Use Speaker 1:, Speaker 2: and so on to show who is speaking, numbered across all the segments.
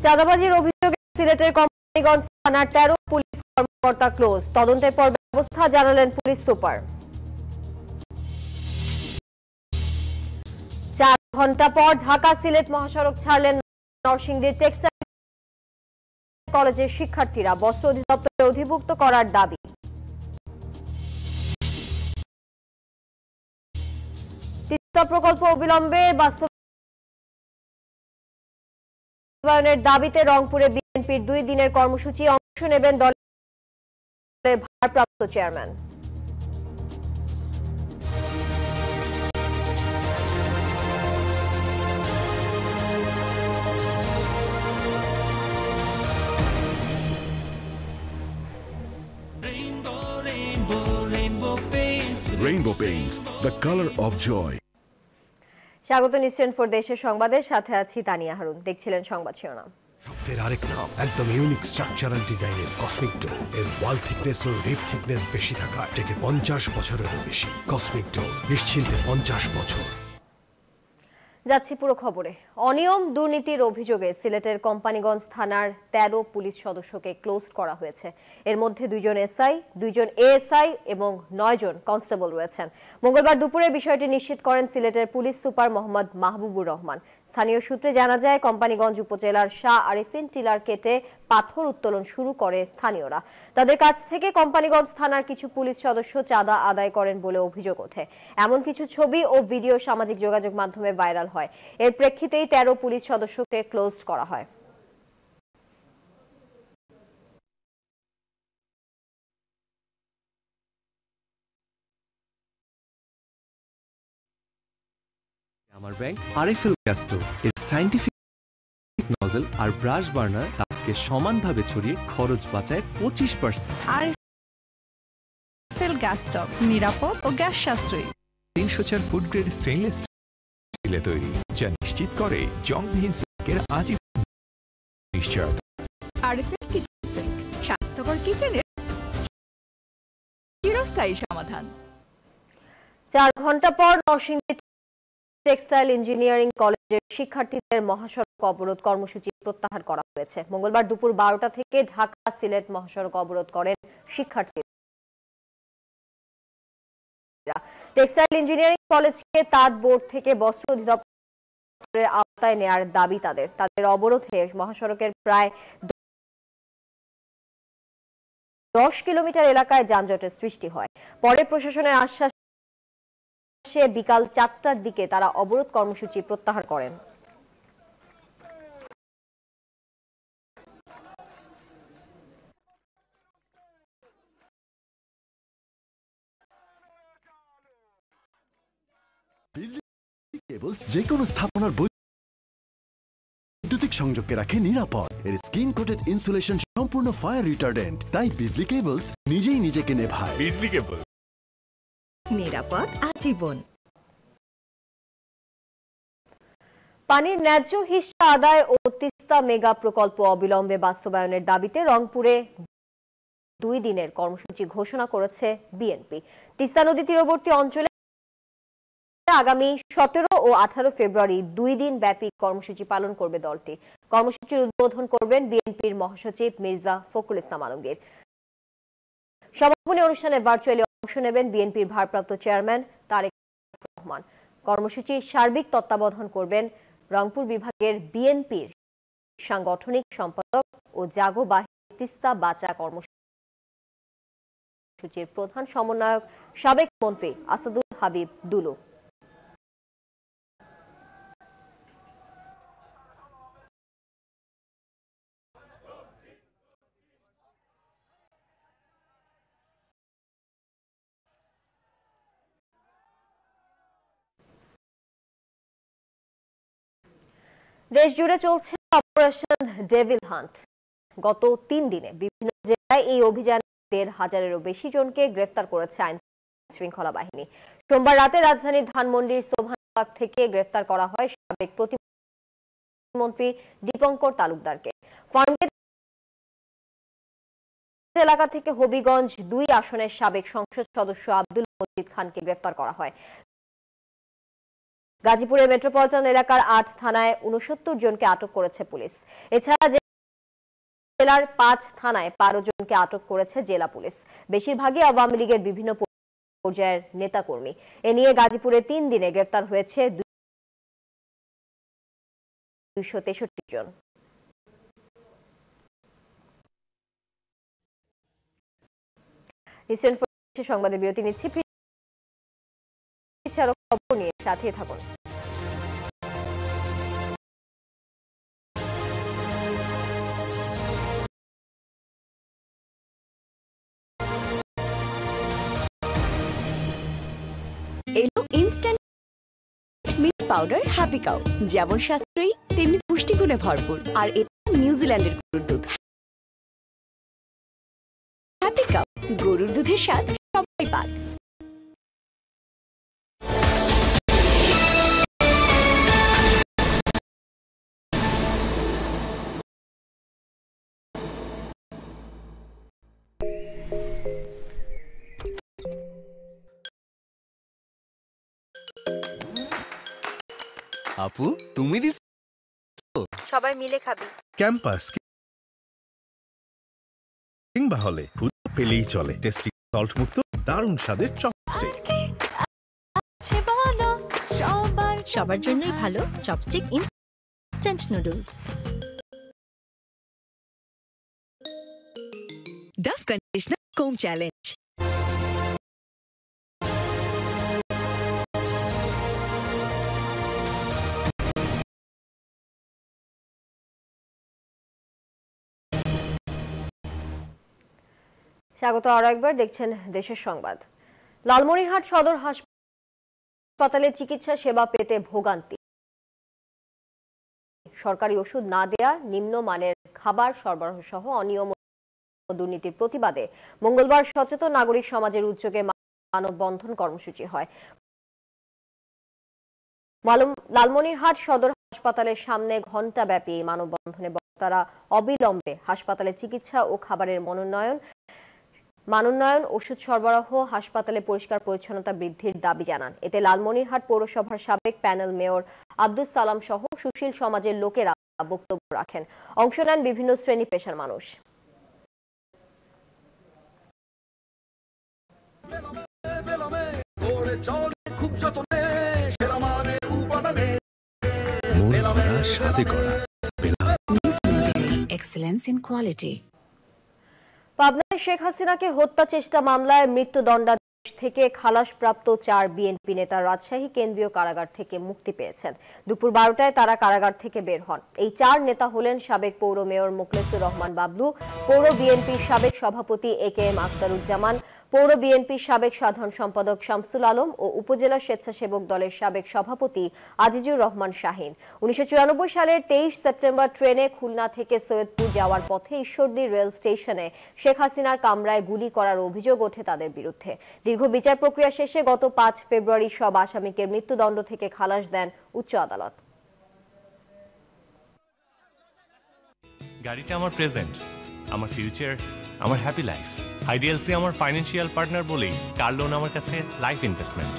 Speaker 1: চাঁদাবাজির অভিযোগে সিলেটের কোম্পানিগঞ্জ থানার ১৩ পুলিশ কর্মকর্তা ক্লোজ। তদন্তের পর ব্যবস্থা জানালেন পুলিশ সুপার। ৪ ঘন্টা পর ঢাকা সিলেট মহাসড়ক ছাড়লেন নরসিংদীর টেক্সটাইল কলেজের শিক্ষার্থীরা। বস্ত্র অধিদপ্তরে অধিভুক্ত করার দাবি। তিস্তা প্রকল্প অবিলম্বে বাস্তবায়নের দাবিতে রংপুরে বিএনপির ২ দিনের কর্মসূচি। অংশ নেবেন দলের ভারপ্রাপ্ত chairman.
Speaker 2: Rainbow Paints, the color of joy.
Speaker 1: স্বাগত নিচ্ছেন ফর দেশের সংবাদের সাথে আছি তানিয়া হারুন। দেখছিলেন সংবাদ শিরোনাম।
Speaker 3: শব্দের আরেক নাম, একদম ইউনিক স্ট্রাকচারাল ডিজাইনের কসমিক ডো। এর ওয়াল থিকনেস ও রিপ থিকনেস বেশি থাকা থেকে 50 বছরেরও বেশি। কসমিক ডো, নিশ্চিন্তে 50 বছর।
Speaker 1: যাচ্ছি পুরো খবরে। অনিয়ম দুর্নীতির অভিযোগে সিলেটের কোম্পানিগঞ্জ থানার ১৩ পুলিশ সদস্যকে ক্লোজ করা হয়েছে। এর মধ্যে ২ জন এসআই, ২ জন এএসআই এবং ৯ জন কনস্টেবল রয়েছেন। মঙ্গলবার দুপুরে বিষয়টি নিশ্চিত করেন সিলেটের পুলিশ সুপার মোহাম্মদ মাহবুবুর রহমান। স্থানীয় সূত্রে জানা যায়, কোম্পানিগঞ্জ উপজেলার শাহ আরিফিন টিলার কেটে পাথর উত্তোলন শুরু করে স্থানীয়রা। তাদের কাছ থেকে কোম্পানিগঞ্জ থানার কিছু পুলিশ সদস্য চাঁদা আদায় করেন বলে অভিযোগ ওঠে। এমন কিছু ছবি ও ভিডিও সামাজিক যোগাযোগ মাধ্যমে ভাইরাল হয়। এর প্রেক্ষিতেই ১৩ পুলিশ সদস্যকে ক্লোজ করা হয়।
Speaker 4: আমার ব্যাংক আরএফএল গ্যাস স্টোভ এর সায়েন্টিফিক নজল আর ব্রাশ বার্নার তাপকে সমানভাবে ছড়িয়ে খরচ বাঁচায় 25%।
Speaker 5: আরএফএল গ্যাস স্টোভ নিরাপদ ও গ্যাস সাশ্রয়ী।
Speaker 6: ৩০০ ফুড গ্রেড স্টেইনলেস স্টিলে তৈরি, যা নিশ্চিত করে জংবিহীন সিঙ্কের আজীবন নিশ্চয়তা।
Speaker 5: আরএফএল কিচেন সিঙ্ক, স্বাস্থ্যকর কিচেনের চিরস্থায়ী সমাধান।
Speaker 1: ৪ ঘন্টা পর নরসিংদী টেক্সটাইল ইঞ্জিনিয়ারিং কলেজের শিক্ষার্থীদের মহাসড়ক অবরোধ কর্মসূচি প্রত্যাহার করা হয়েছে। মঙ্গলবার দুপুর ১২টা থেকে ঢাকা সিলেট মহাসড়ক অবরোধ করেন শিক্ষার্থীরা। টেক্সটাইল ইঞ্জিনিয়ারিং কলেজকে তাঁত বোর্ড থেকে বস্ত্র অধিদপ্তরের আওতায় নেয়ার দাবি তাদের। তাদের অবরোধে মহাসড়কের প্রায় ১০ কিলোমিটার এলাকায় যানজটের সৃষ্টি হয়। পরে প্রশাসনের আশ্বাস বিকাল ৪টার দিকে তারা অবরোধ কর্মসূচি প্রত্যাহার করেন।
Speaker 7: বিজলি কেবলস যে কোনো স্থাপনার বৈদ্যুতিক সংযোগকে রাখে নিরাপদ। এর স্কিন কোটেড ইনসুলেশন সম্পূর্ণ ফায়ার রিটার্ডেন্ট, তাই বিজলি কেবলস নিজেই নিজেকে নেভায়।
Speaker 6: বিজলি কেবল,
Speaker 5: নিরাপদ আজীবন।
Speaker 1: পানির ন্যায্য হিস্সা আদায় ও তিস্তা মেগা প্রকল্প অবিলম্বে বাস্তবায়নের দাবিতে রংপুরে ২ দিনের কর্মসূচি ঘোষণা করেছে বিএনপি। তিস্তা নদী তীরবর্তী অঞ্চলে আগামী ১৭ ও ১৮ ফেব্রুয়ারি ২ দিন ব্যাপী কর্মসূচি পালন করবে দলটি। কর্মসূচির উদ্বোধন করবেন বিএনপির মহাসচিব মির্জা ফখরুল ইসলাম আলমগীর। সমাপনী অনুষ্ঠানে ভার্চুয়ালি অংশ নেবেন বিএনপির ভারপ্রাপ্ত চেয়ারম্যান তারেক রহমান। কর্মসূচির সার্বিক তত্ত্বাবধান করবেন রংপুর বিভাগের বিএনপির সাংগঠনিক সম্পাদক ও জাগো বাহিনী তিস্তা বাঁচা কর্মসূচির প্রধান সমন্বয়ক সাবেক মন্ত্রী আসাদুল হাবিব দুলু। দেশ জুড়ে চলছে অপারেশন ডেভিল হান্ট। গত ৩ দিনে বিভিন্ন জেলায় এই অভিযানে ১৫০০-এরও বেশি জনকে গ্রেফতার করেছে আইন শৃঙ্খলা বাহিনী। সোমবার রাতে রাজধানীর ধানমন্ডির সোভানবাগ থেকে গ্রেফতার করা হয় সাবেক প্রতিমন্ত্রী দীপঙ্কর তালুকদারকে। ফার্মগেট এলাকা থেকে হবিগঞ্জ ২ আসনের সাবেক সংসদ সদস্য আব্দুল মজিদ খানকে গ্রেফতার করা হয়। গাজীপুরের মেট্রোপলিটন এলাকার ৮ থানায় ৬৯ জনকে আটক করেছে পুলিশ। এছাড়া জেলার ৫ থানায় ১২ জনকে আটক করেছে জেলা পুলিশ। বেশিরভাগই আওয়ামী লীগের বিভিন্ন পর্যায়ের নেতাকর্মী। এ নিয়ে গাজীপুরে ৩ দিনে গ্রেফতার হয়েছে ২৬৩ জন। সংবাদে বিরতি নিচ্ছি, খবর নিয়ে সাথে থাকুন।
Speaker 5: এলো instant milk powder happy cow, যেমন সাশ্রয়ী তেমনি পুষ্টিগুণে ভরপুর, আর এটা নিউজিল্যান্ডের গরুর দুধ। হ্যাপি কাউ, গরুর দুধের স্বাদ সবাই পাক।
Speaker 4: আপু তুমি দিস,
Speaker 1: সবাই মিলে খাবি।
Speaker 3: ক্যাম্পাস কিংবা হলে পেলেই চলে। টেস্টি সল্ট মুক্ত দারুণ স্বাদের চপস্টিক।
Speaker 5: সবার জন্যই ভালো chopstick instant noodles. Dove conditioner comb challenge.
Speaker 1: স্বাগত আরো একবার, দেখছেন দেশের সংবাদ। লালমনিরহাট সদর হাসপাতালে চিকিৎসা সেবা পেতে ভোগান্তি। সরকারি ওষুধ না দেয়া, নিম্নমানের খাবার সরবরাহ সহ অনিয়ম ও দুর্নীতির প্রতিবাদে মঙ্গলবার সচেতন নাগরিক সমাজের উদ্যোগে মানববন্ধন কর্মসূচি হয়। লালমনিরহাট সদর হাসপাতালের সামনে ঘণ্টাব্যাপী মানববন্ধনে বক্তারা অবিলম্বে হাসপাতালে চিকিৎসা ও খাবারের মানোন্নয়ন, ওষুধ সরবরাহ, হাসপাতালে পরিষ্কার পরিচ্ছন্নতা বৃদ্ধির দাবি জানান। এতে লালমনিরহাট পৌরসভার সাবেক প্যানেল মেয়র আব্দুস সালাম সহ সুশীল সমাজের লোকেরা বক্তব্য রাখেন। অংশ নেন বিভিন্ন শ্রেণী পেশার মানুষ।
Speaker 5: Excellence in quality.
Speaker 1: পাবনায় শেখ হাসিনাকে হত্যা চেষ্টা মামলায় মৃত্যুদণ্ডাদেশ থেকে খালাসপ্রাপ্ত ৪ বিএনপি নেতা রাজশাহী কেন্দ্রীয় কারাগার থেকে মুক্তি পেয়েছেন। দুপুর ১২টায় তারা কারাগার থেকে বের হন। এই ৪ নেতা হলেন সাবেক পৌর মেয়র মোখলেসুর রহমান বাবলু, পৌর বিএনপির সাবেক সভাপতি একেএম আখতারুজ্জামান, পৌর বিএনপির সাবেক সাধারণ সম্পাদক শামসুল আলম ও উপজেলা স্বেচ্ছাসেবক দলের সাবেক সভাপতি আজিজুর রহমান শাহীন। ১৯৯৪ সালের ২৩ সেপ্টেম্বর ট্রেনে খুলনা থেকে সৈয়দপুর যাওয়ার পথে ঈশ্বরদী রেল স্টেশনে শেখ হাসিনার কামরায় গুলি করার অভিযোগ ওঠে তাদের বিরুদ্ধে। দীর্ঘ বিচার প্রক্রিয়া শেষে গত ৫ ফেব্রুয়ারি সব আসামিকে মৃত্যুদণ্ড থেকে খালাস দেন উচ্চ আদালত।
Speaker 4: গাড়িটা আমার প্রেজেন্ট, আমার ফিউচার, আমার হ্যাপি লাইফ। আইডিএলসি আমার ফাইন্যান্সিয়াল পার্টনার বলেই কার লোন আমার কাছে লাইফ ইনভেস্টমেন্ট।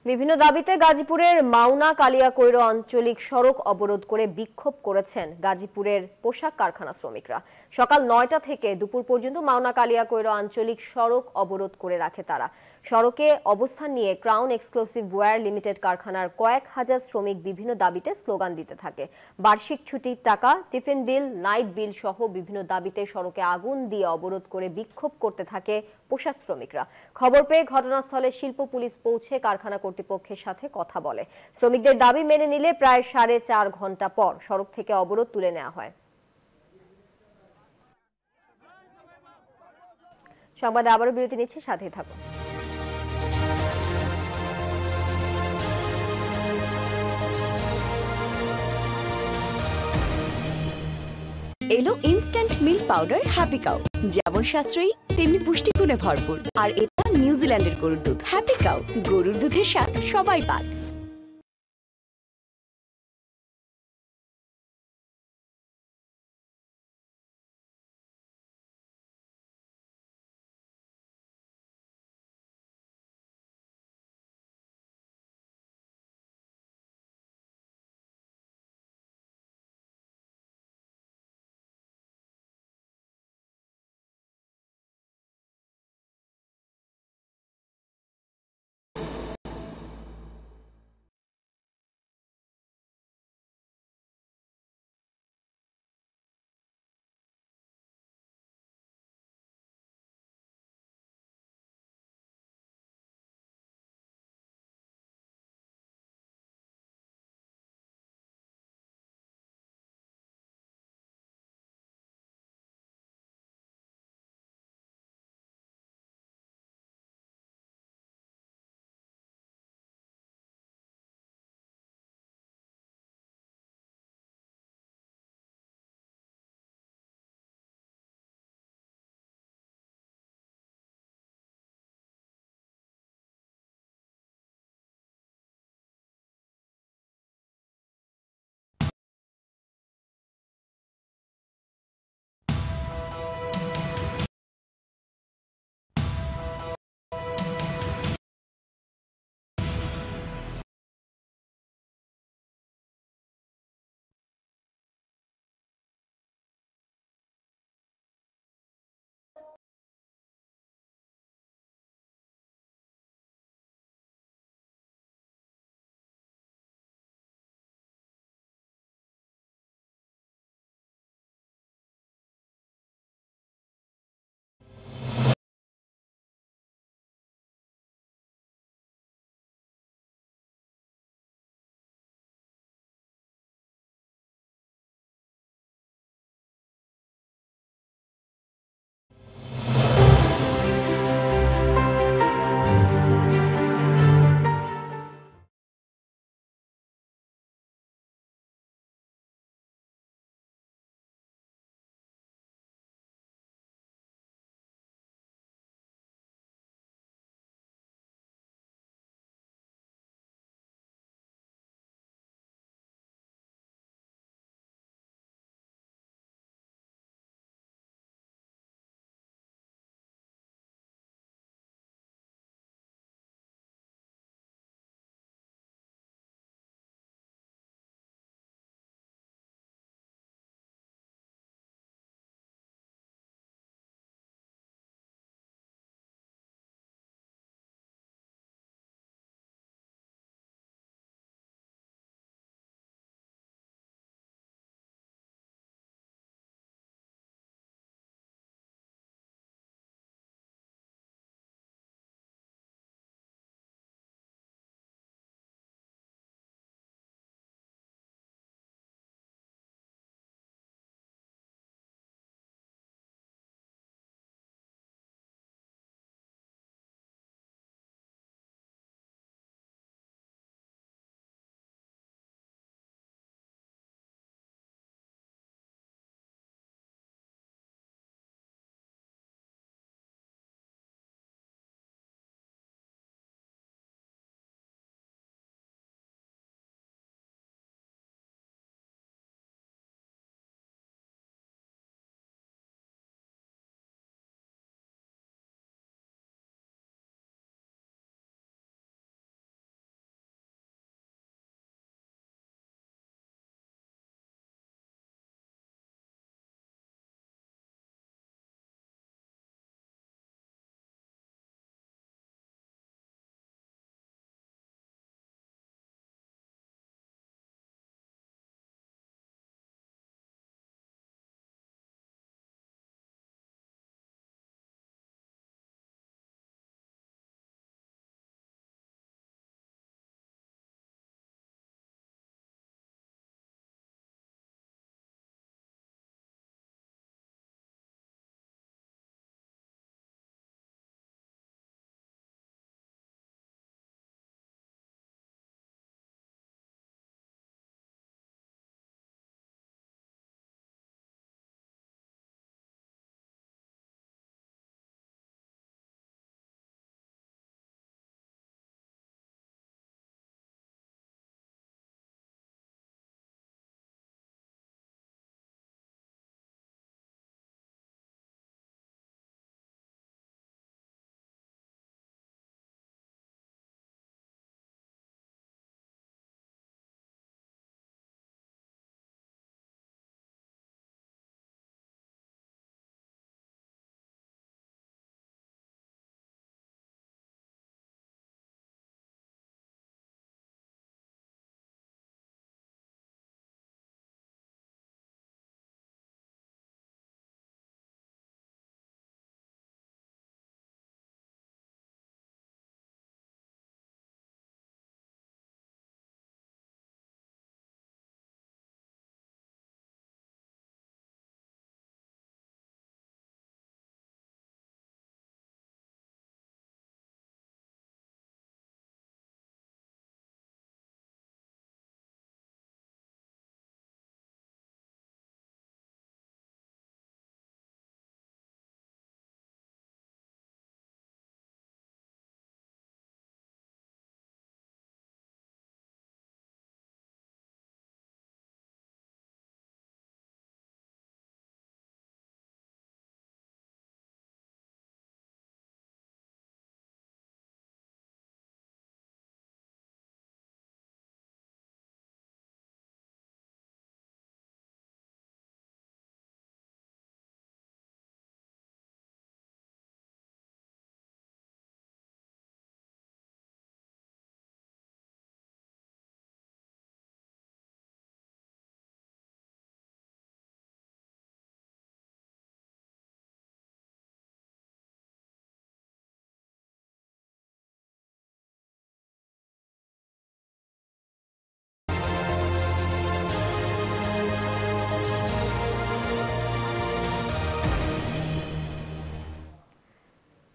Speaker 1: বিভিন্ন দাবিতে গাজীপুরের মাওনা কালিয়াকৈর আঞ্চলিক সড়ক অবরোধ করে বিক্ষোভ করেছেন গাজীপুরের পোশাক কারখানা শ্রমিকরা। সকাল ৯টা থেকে দুপুর পর্যন্ত মাওনা কালিয়াকৈর আঞ্চলিক সড়ক অবরোধ করে রাখে তারা। সড়কে অবস্থান নিয়ে ক্রাউন এক্সক্লুসিভ ওয়্যার লিমিটেড কারখানার কয়েক হাজার শ্রমিক বিভিন্ন দাবিতে স্লোগান দিতে থাকে। বার্ষিক ছুটির টাকা, টিফিন বিল, নাইট বিল সহ বিভিন্ন দাবিতে সড়কে আগুন দিয়ে অবরোধ করে বিক্ষোভ করতে থাকে পোশাক শ্রমিকরা। খবর পেয়ে ঘটনাস্থলে শিল্প পুলিশ পৌঁছে কারখানা কর্তৃপক্ষের সাথে কথা বলে। শ্রমিকদের দাবি মেনে নিলে প্রায় ৪.৫ ঘন্টা পর সড়ক থেকে অবরোধ তুলে নেওয়া হয়। সংবাদে আবারও বিরতি নিচ্ছে, সাথেই থাকুন।
Speaker 5: এলো instant milk powder happy cow, যেমন সাশ্রয়ী তেমনি পুষ্টিগুণে ভরপুর, আর এটা নিউজিল্যান্ডের গরুর দুধ। হ্যাপি কাউ, গরুর দুধের স্বাদ সবাই পাক।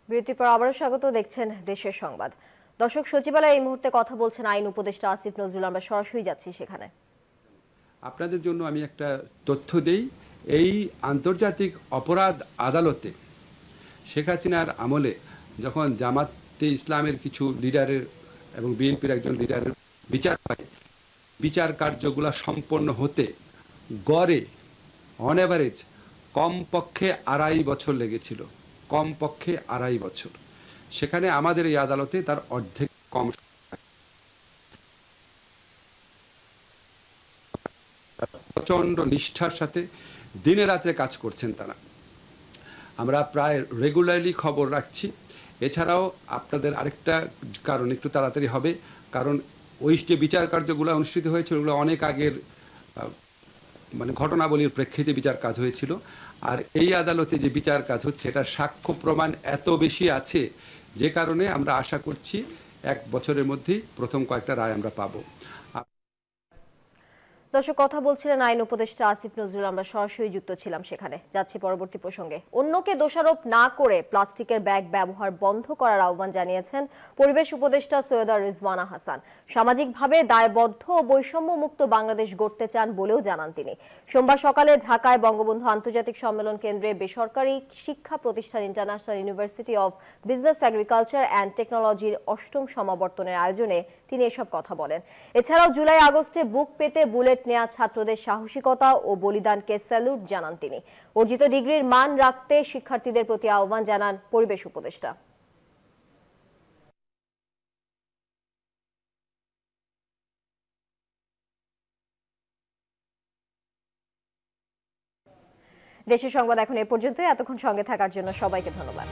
Speaker 1: বিরতির পর আবারও স্বাগত, দেখছেন দেশের সংবাদ। দর্শক, সচিবালয়ে এই মুহূর্তে কথা বলছেন আইন উপদেষ্টা আসিফ নজরুল। আমরা সরাসরি যাচ্ছি সেখানে।
Speaker 8: আপনাদের জন্য আমি একটা তথ্য দেই। এই আন্তর্জাতিক অপরাধ আদালতে শেখ হাসিনার আমলে যখন জামাতে ইসলামের কিছু লিডারের এবং বিএনপির একজন লিডারের বিচার হয়, বিচার কার্যগুলো সম্পন্ন হতে গড়ে অন অ্যাভারেজ কমপক্ষে 2.5 বছর লেগেছিল, কমপক্ষে 2.5 বছর। সেখানে আমাদের এই আদালতে তার অর্ধেক কম। প্রচণ্ড নিষ্ঠার সাথে দিনে রাতে কাজ করছেন তারা। আমরা প্রায় রেগুলারলি খবর রাখছি। এছাড়াও আপনাদের আরেকটা কারণ একটু তাড়াতাড়ি হবে, কারণ ওই যে বিচার কার্যগুলো অনুষ্ঠিত হয়েছিল ওগুলো অনেক আগের ঘটনাবলীর প্রেক্ষিতে বিচার কাজ হয়েছিল। আর এই আদালতে যে বিচার কাজ হচ্ছে এটা সাক্ষ্য প্রমাণ এত বেশি আছে যে কারণে আমরা আশা করছি 1 বছরের মধ্যেই প্রথম কয়েকটা রায় আমরা পাবো।
Speaker 1: দর্শক, কথা বলছিলেন আইন উপদেষ্টা আসিফ নজরুল। আমরা সরাসরি যুক্ত ছিলাম সেখানে। যাচ্ছি পরবর্তী প্রসঙ্গে। অন্যকে দোষারোপ না করে প্লাস্টিকের ব্যাগ ব্যবহার বন্ধ করার আহ্বান জানিয়েছেন পরিবেশ উপদেষ্টা সৈয়দা রিজওয়ানা হাসান। সামাজিকভাবে দায়বদ্ধ ও বৈষম্য মুক্ত বাংলাদেশ গড়তে চান বলেও জানান তিনি। সোমবার সকালে ঢাকায় বঙ্গবন্ধু আন্তর্জাতিক সম্মেলন কেন্দ্রে বেসরকারি শিক্ষা প্রতিষ্ঠান international university of business agriculture and টেকনোলজির 8ম সমাবর্তনের আয়োজনে তিনি এসব কথা বলেন। এছাড়াও জুলাই আগস্টে বুক পেতে বুলেট নেয়া ছাত্রদের সাহসিকতা ও বলিদানকে স্যালুট জানান তিনি। অর্জিত ডিগ্রির মান রাখতে শিক্ষার্থীদের প্রতি আহ্বান জানান পরিবেশ উপদেষ্টা। দেশের সংবাদ এখন এ পর্যন্তই। এতক্ষণ সঙ্গে থাকার জন্য সবাইকে ধন্যবাদ।